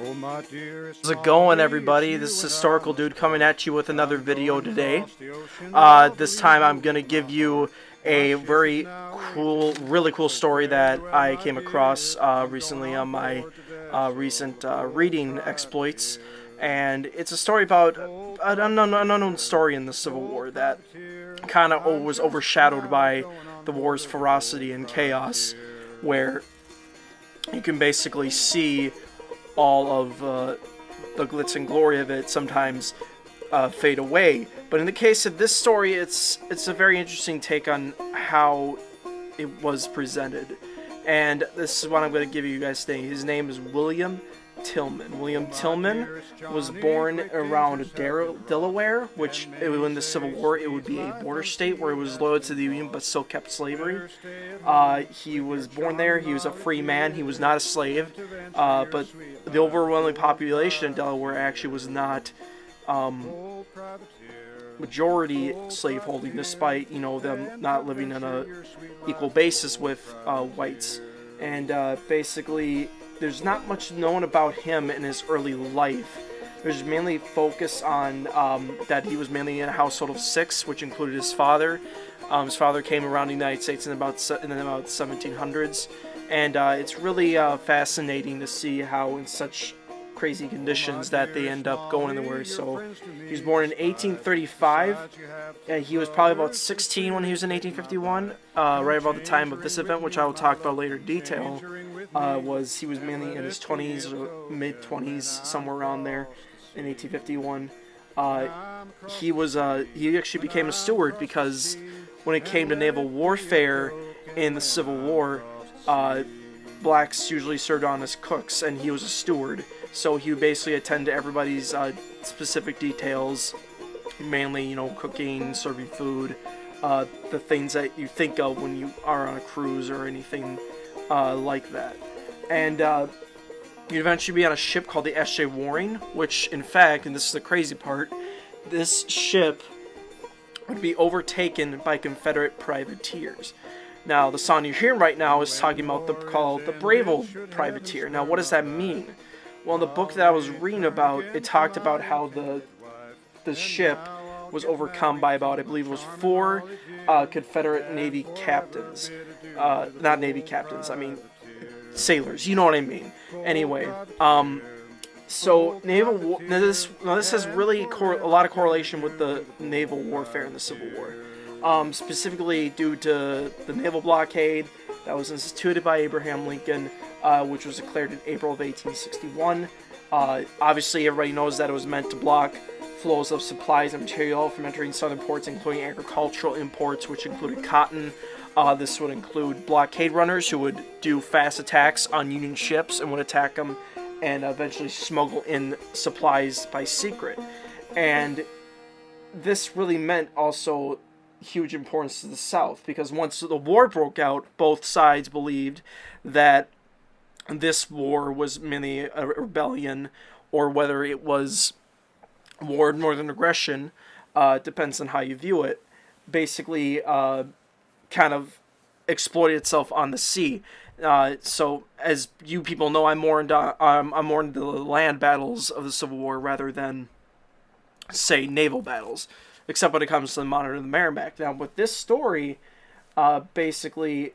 How's it going, everybody? This is Historical Dude coming at you with another video today. This time I'm going to give you a very cool, really cool story that I came across recently on my recent reading exploits. And it's a story about an unknown story in the Civil War that kind of was overshadowed by the war's ferocity and chaos, where you can basically see all of the glitz and glory of it sometimes fade away. But in the case of this story, it's a very interesting take on how it was presented. And this is what I'm going to give you guys today. His name is William Tillman. William Tillman was born around Delaware, which in the Civil War it would be a border state where it was loyal to the Union but still kept slavery. He was born there. He was a free man. He was not a slave, but the overwhelming population in Delaware actually was not majority slaveholding, despite them not living on a equal basis with whites. And basically, there's not much known about him in his early life. There's mainly focus on that he was mainly in a household of 6, which included his father. His father came around the United States in about 1700s, and it's really fascinating to see how in such crazy conditions that they end up going in the war. So he was born in 1835. He was probably about 16 when he was in 1851, right about the time of this event, which I will talk about later in detail. He was mainly in his 20s or mid-20s, somewhere around there, in 1851. He actually became a steward because when it came to naval warfare in the Civil War, blacks usually served on as cooks, and he was a steward. So he would basically attend to everybody's specific details, mainly, cooking, serving food, the things that you think of when you are on a cruise or anything like that. And you'd eventually be on a ship called the S.J. Waring, which, in fact, and this is the crazy part, this ship would be overtaken by Confederate privateers. Now, the song you're hearing right now is talking about called the Brave Old Privateer. Now, what does that mean? Well, in the book that I was reading about, it talked about how the ship was overcome by about, I believe it was 4 Confederate Navy captains. Not Navy captains, I mean sailors, you know what I mean. Anyway, so this has really a lot of correlation with the naval warfare in the Civil War. Specifically due to the naval blockade that was instituted by Abraham Lincoln, which was declared in April of 1861. Obviously, everybody knows that it was meant to block flows of supplies and material from entering southern ports, including agricultural imports, which included cotton. This would include blockade runners who would do fast attacks on Union ships and would attack them and eventually smuggle in supplies by secret. And this really meant also huge importance to the South, because once the war broke out, both sides believed that this war was mainly a rebellion, or whether it was war of northern aggression, depends on how you view it, basically kind of exploited itself on the sea. So, as you people know, I'm more into the land battles of the Civil War rather than, say, naval battles, except when it comes to the Monitor and the Merrimack. Now, with this story, basically,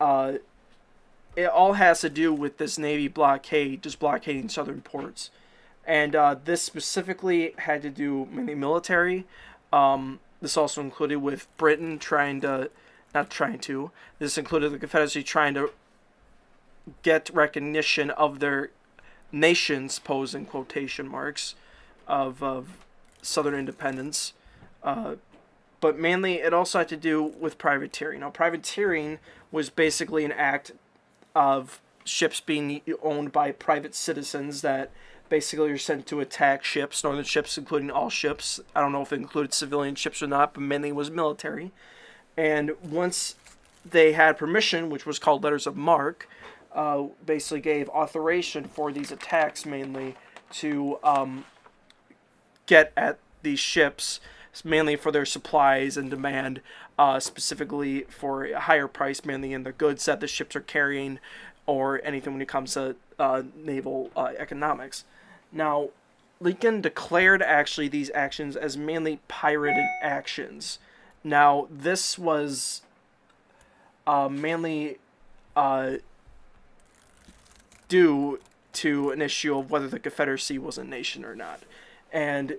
it all has to do with this Navy blockade, just blockading southern ports. And this specifically had to do mainly military. This also included with Britain this included the Confederacy trying to get recognition of their nation's, pose in quotation marks, of Southern independence. But mainly it also had to do with privateering. Now, privateering was basically an act of ships being owned by private citizens that basically are sent to attack ships, northern ships, including all ships. I don't know if it included civilian ships or not, but mainly it was military. And once they had permission, which was called letters of marque, basically gave authorization for these attacks mainly to get at these ships mainly for their supplies and demand, specifically for a higher price, mainly in the goods that the ships are carrying, or anything when it comes to naval economics. Now, Lincoln declared actually these actions as mainly pirated actions. Now, this was mainly due to an issue of whether the Confederacy was a nation or not. And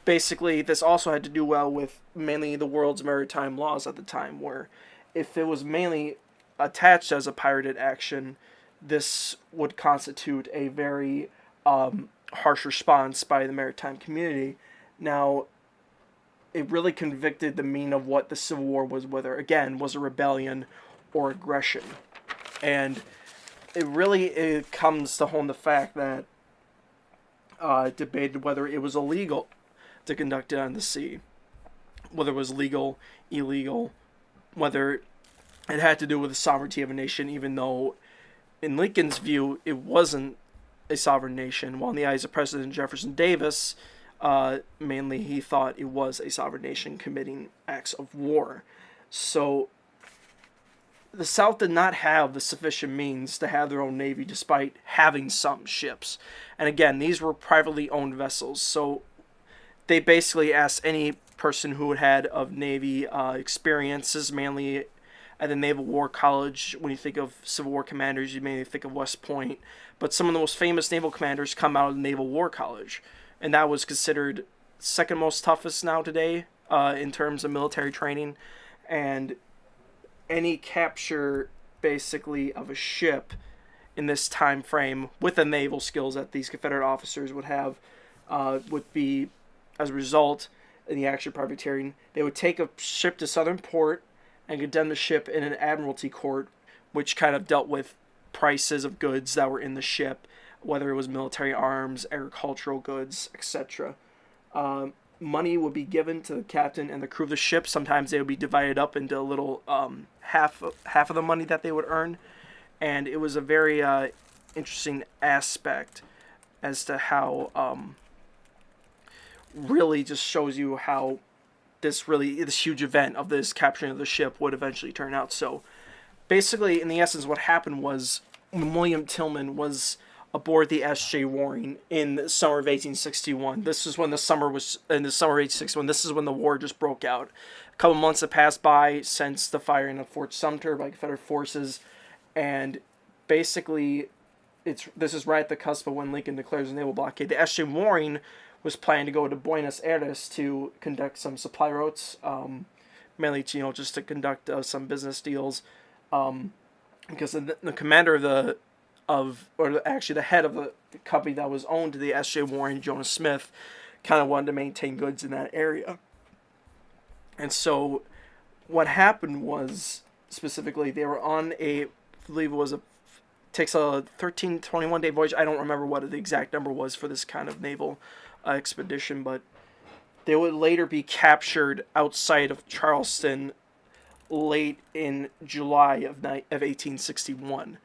basically, this also had to do well with mainly the world's maritime laws at the time, where if it was mainly attached as a pirated action, this would constitute a very harsh response by the maritime community. Now, it really convicted the meaning of what the Civil War was, whether, again, was a rebellion or aggression. And it comes to home the fact that it debated whether it was illegal to conduct it on the sea, whether it was legal, illegal, whether it had to do with the sovereignty of a nation, even though in Lincoln's view it wasn't a sovereign nation, while in the eyes of President Jefferson Davis, mainly he thought it was a sovereign nation committing acts of war. So the South did not have the sufficient means to have their own navy, despite having some ships. And again, these were privately owned vessels, so they basically asked any person who had of Navy experiences, mainly at the Naval War College. When you think of Civil War commanders, you mainly think of West Point, but some of the most famous naval commanders come out of the Naval War College, and that was considered second most toughest now today in terms of military training. And any capture basically of a ship in this time frame with the naval skills that these Confederate officers would have would be, as a result, in the action privateering, they would take a ship to Southern port and condemn the ship in an admiralty court, which kind of dealt with prices of goods that were in the ship, whether it was military arms, agricultural goods, etc. Money would be given to the captain and the crew of the ship. Sometimes they would be divided up into a little half of the money that they would earn, and it was a very interesting aspect as to how really just shows you how this huge event of this capturing of the ship would eventually turn out. So basically, in the essence, what happened was William Tillman was aboard the S.J. Warring in the summer of 1861. This is when the summer of 1861. This is when the war just broke out. A couple months had passed by since the firing of Fort Sumter by Confederate forces, and basically, this is right at the cusp of when Lincoln declares a naval blockade. The S.J. Warring was planning to go to Buenos Aires to conduct some supply routes, mainly to, just to conduct some business deals, because the commander the head of the company that was owned to the S.J. Warring, Jonas Smith, kind of wanted to maintain goods in that area. And so what happened was, specifically, they were on I believe it was takes a 21 day voyage. I don't remember what the exact number was for this kind of naval expedition, but they would later be captured outside of Charleston late in July of 1861.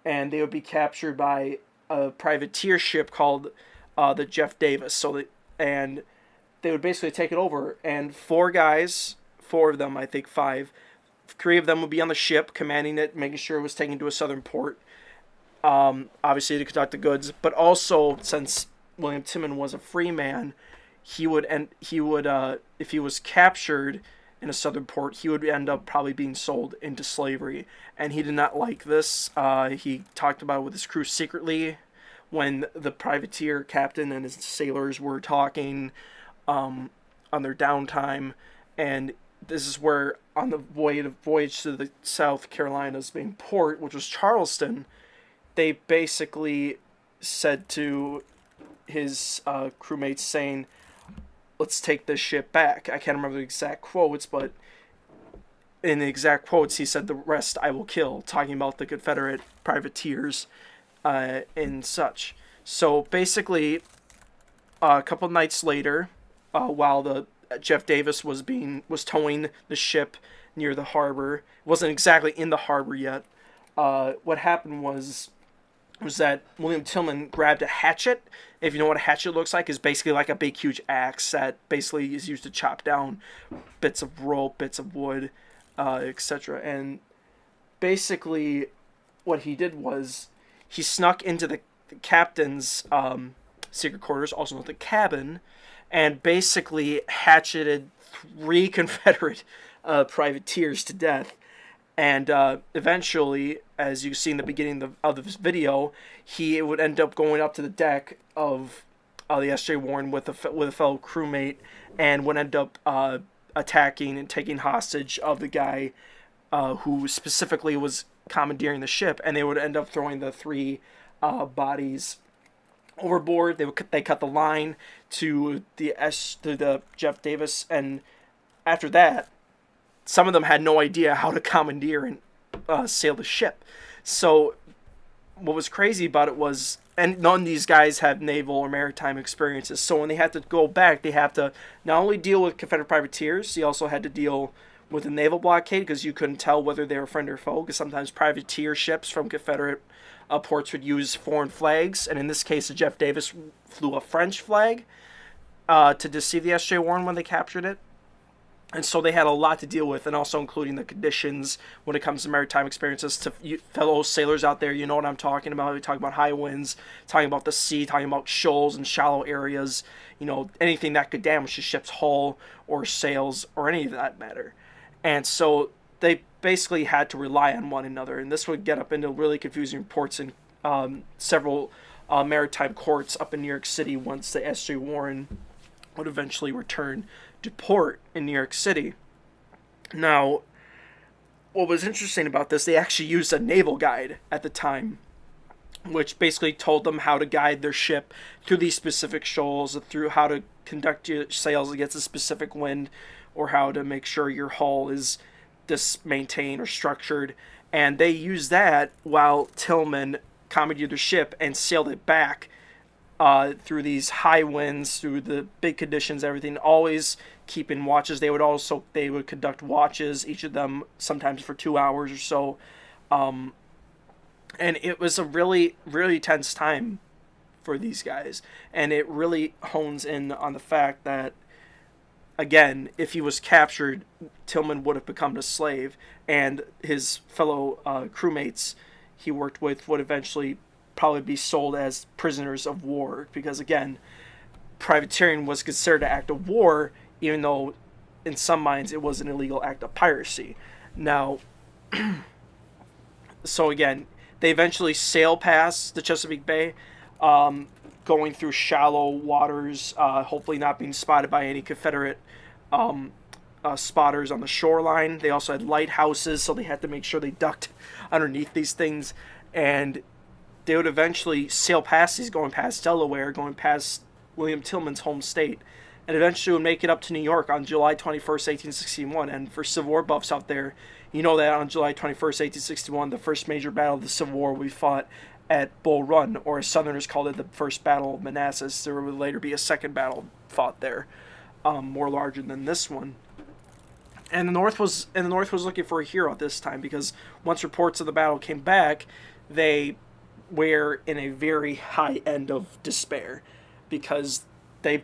And they would be captured by a privateer ship called the Jeff Davis. And they would basically take it over. And four of them, I think five, three of them would be on the ship, commanding it, making sure it was taken to a southern port, obviously to conduct the goods. But also, since William Tillman was a free man, he would if he was captured in a southern port, he would end up probably being sold into slavery, and he did not like this. He talked about it with his crew secretly when the privateer captain and his sailors were talking on their downtime, and this is where on the voyage to the South Carolina's main port, which was Charleston, they basically said to his crewmates, saying, "Let's take this ship back." I can't remember the exact quotes, but in the exact quotes, he said, "The rest I will kill," talking about the Confederate privateers and such. So basically, a couple nights later, while the Jeff Davis was towing the ship near the harbor, it wasn't exactly in the harbor yet. What happened was was that William Tillman grabbed a hatchet. If you know what a hatchet looks like, is basically like a big, huge axe that basically is used to chop down bits of rope, bits of wood, etc. And basically, what he did was he snuck into the captain's secret quarters, also known as the cabin, and basically hatcheted 3 Confederate privateers to death. And eventually, as you see in the beginning of this video, he would end up going up to the deck of the S.J. Warren with a fellow crewmate, and would end up attacking and taking hostage of the guy who specifically was commandeering the ship, and they would end up throwing the 3 bodies overboard. They cut the line to the Jeff Davis, and after that, some of them had no idea how to commandeer and sail the ship. So what was crazy about it was, and none of these guys have naval or maritime experiences, so when they had to go back, they have to not only deal with Confederate privateers, they also had to deal with a naval blockade, because you couldn't tell whether they were friend or foe, because sometimes privateer ships from Confederate ports would use foreign flags, and in this case, the Jeff Davis flew a French flag to deceive the S.J. Warren when they captured it. And so they had a lot to deal with, and also including the conditions when it comes to maritime experiences. To you fellow sailors out there, you know what I'm talking about. We talk about high winds, talking about the sea, talking about shoals and shallow areas, anything that could damage the ship's hull or sails or any of that matter. And so they basically had to rely on one another, and this would get up into really confusing reports in several maritime courts up in New York City once the S.J. Warren would eventually return to port in New York City. Now, what was interesting about this, they actually used a naval guide at the time, which basically told them how to guide their ship through these specific shoals, through how to conduct your sails against a specific wind, or how to make sure your hull is maintained or structured. And they used that while Tillman commandeered the ship and sailed it back through these high winds, through the big conditions, everything, always keeping watches. They would conduct watches, each of them sometimes for 2 hours or so. And it was a really, really tense time for these guys. And it really hones in on the fact that, again, if he was captured, Tillman would have become a slave, and his fellow crewmates he worked with would eventually probably be sold as prisoners of war, because again, privateering was considered an act of war, even though in some minds it was an illegal act of piracy. Now, so again, they eventually sail past the Chesapeake Bay, going through shallow waters, hopefully not being spotted by any Confederate spotters on the shoreline. They also had lighthouses, so they had to make sure they ducked underneath these things, and they would eventually sail past these, going past Delaware, going past William Tillman's home state, and eventually would make it up to New York on July 21st, 1861. And for Civil War buffs out there, you know that on July 21st, 1861, the first major battle of the Civil War we fought at Bull Run, or as Southerners called it, the First Battle of Manassas. There would later be a second battle fought there, more larger than this one. And the North was looking for a hero at this time, because once reports of the battle came back, they were in a very high end of despair, because they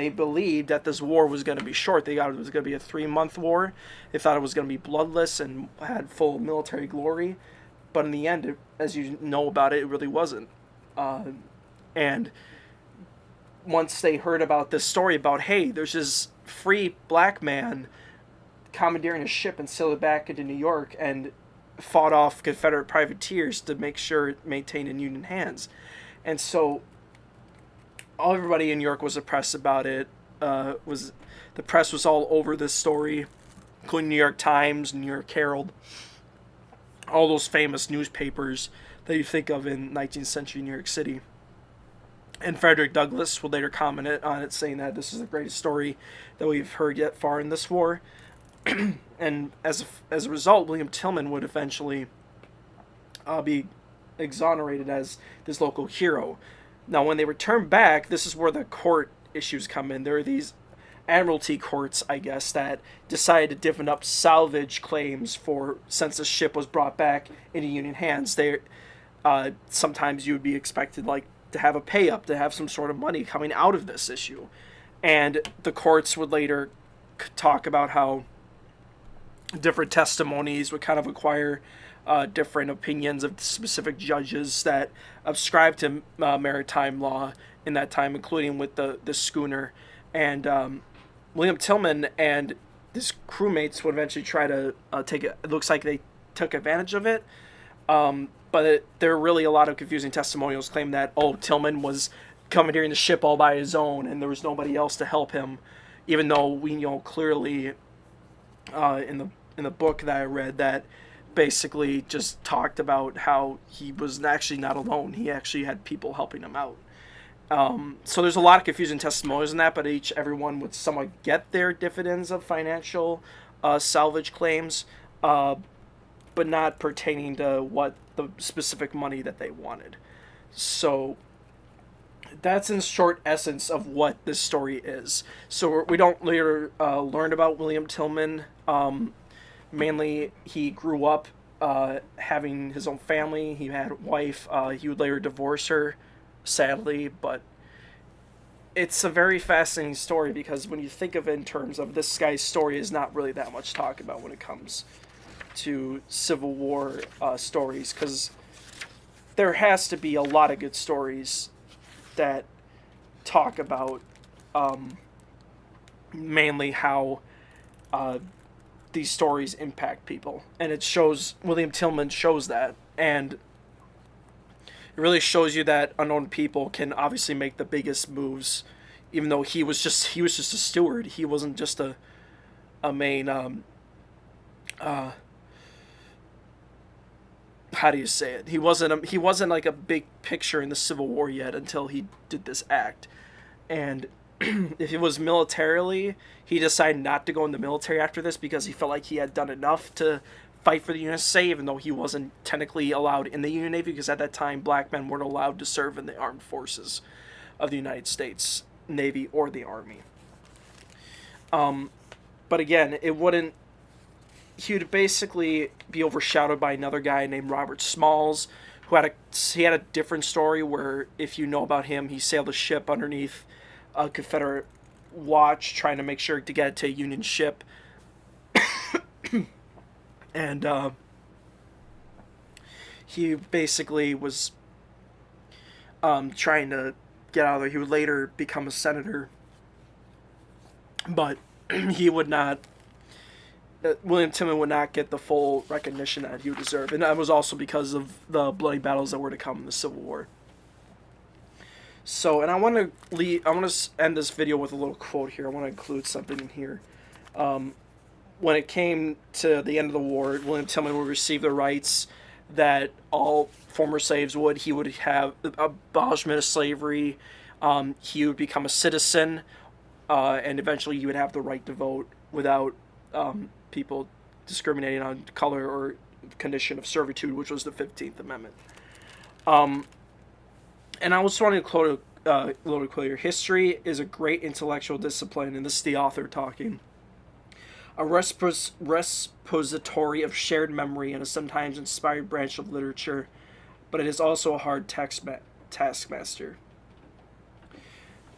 believed that this war was going to be short. They thought it was going to be a 3-month war. They thought it was going to be bloodless and had full military glory. But in the end, as you know about it, it really wasn't. And once they heard about this story about, hey, there's this free black man commandeering a ship and sailed it back into New York and fought off Confederate privateers to make sure it maintained in Union hands. And so everybody in New York was oppressed about it. The press was all over this story, including New York Times, New York Herald, all those famous newspapers that you think of in 19th century New York City. And Frederick Douglass would later comment on it, saying that this is the greatest story that we've heard yet far in this war. And as a result, William Tillman would eventually be exonerated as this local hero. Now, when they return back, this is where the court issues come in. There are these admiralty courts, I guess, that decided to divvy up salvage claims for since the ship was brought back into Union hands. sometimes you would be expected, like, to have a pay up, to have some sort of money coming out of this issue. And the courts would later talk about how different testimonies would kind of acquire different opinions of specific judges that ascribed to maritime law in that time, including with the schooner. And William Tillman and his crewmates would eventually try to take it. It looks like they took advantage of it. But there are really a lot of confusing testimonials claim that, Tillman was commandeering the ship all by his own and there was nobody else to help him, even though we know clearly in the book that I read that basically just talked about how he was actually not alone. He actually had people helping him out. So there's a lot of confusing testimonials in that, but everyone would somewhat get their dividends of financial salvage claims, but not pertaining to what the specific money that they wanted. So that's in short essence of what this story is. So we don't later learn about William Tillman. Mainly, he grew up having his own family. He had a wife. He would later divorce her, sadly. But it's a very fascinating story because when you think of it in terms of this guy's story is not really that much talk about when it comes to Civil War stories, because there has to be a lot of good stories that talk about mainly how these stories impact people. And it shows, William Tillman shows that, and it really shows you that unknown people can obviously make the biggest moves, even though he was just a steward. He wasn't just a main how do you say it? He wasn't like a big picture in the Civil War yet until he did this act. And if it was militarily, he decided not to go in the military after this because he felt like he had done enough to fight for the USA, even though he wasn't technically allowed in the Union Navy, because at that time black men weren't allowed to serve in the armed forces of the United States Navy or the Army. But again, he would basically be overshadowed by another guy named Robert Smalls, who had a different story where, if you know about him, he sailed a ship underneath a Confederate watch trying to make sure to get it to a Union ship. And he basically was trying to get out of there. He would later become a senator, but he would not. William Tillman would not get the full recognition that he would deserve, and that was also because of the bloody battles that were to come in the Civil War. So, and I want to end this video with a little quote here. I want to include something in here. When it came to the end of the war, William Tillman would receive the rights that all former slaves would. He would have abolishment of slavery. He would become a citizen, and eventually he would have the right to vote without people discriminating on color or condition of servitude, which was the 15th Amendment. And I was wanting to quote a little clear. History is a great intellectual discipline, and this is the author talking. A repository of shared memory and a sometimes inspired branch of literature, but it is also a hard taskmaster.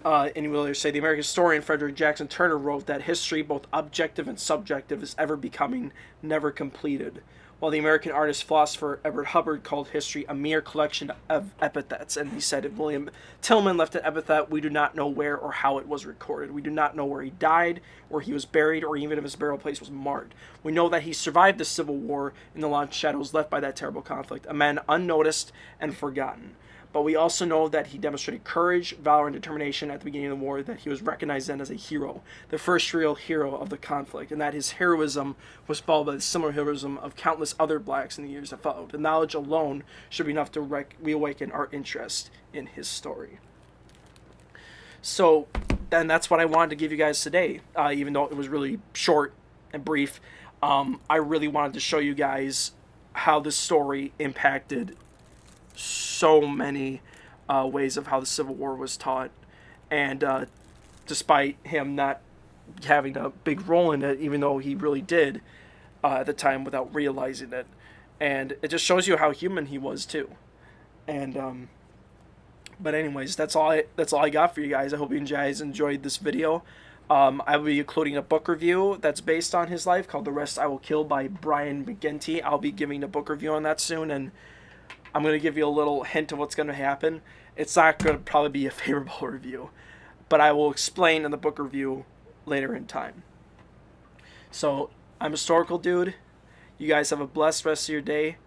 And he will later say, the American historian Frederick Jackson Turner wrote that history, both objective and subjective, is ever becoming, never completed. While the American artist philosopher Edward Hubbard called history a mere collection of epithets, and he said if William Tillman left an epithet, we do not know where or how it was recorded. We do not know where he died, where he was buried, or even if his burial place was marked. We know that he survived the Civil War in the long shadows left by that terrible conflict, a man unnoticed and forgotten. But we also know that he demonstrated courage, valor, and determination at the beginning of the war, that he was recognized then as a hero, the first real hero of the conflict, and that his heroism was followed by the similar heroism of countless other blacks in the years that followed. The knowledge alone should be enough to reawaken our interest in his story. So, then that's what I wanted to give you guys today, even though it was really short and brief. I really wanted to show you guys how this story impacted so many ways of how the Civil War was taught, and despite him not having a big role in it, even though he really did at the time without realizing it, and it just shows you how human he was too. And but anyways, that's all I got for you guys. I hope you guys enjoyed this video. I will be including a book review that's based on his life called The Rest I Will Kill by Brian McGinty. I'll be giving a book review on that soon, and I'm going to give you a little hint of what's going to happen. It's not going to probably be a favorable review, but I will explain in the book review later in time. So, I'm Historical Dude. You guys have a blessed rest of your day.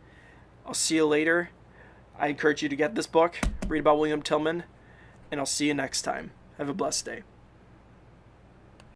I'll see you later. I encourage you to get this book, read about William Tillman, and I'll see you next time. Have a blessed day.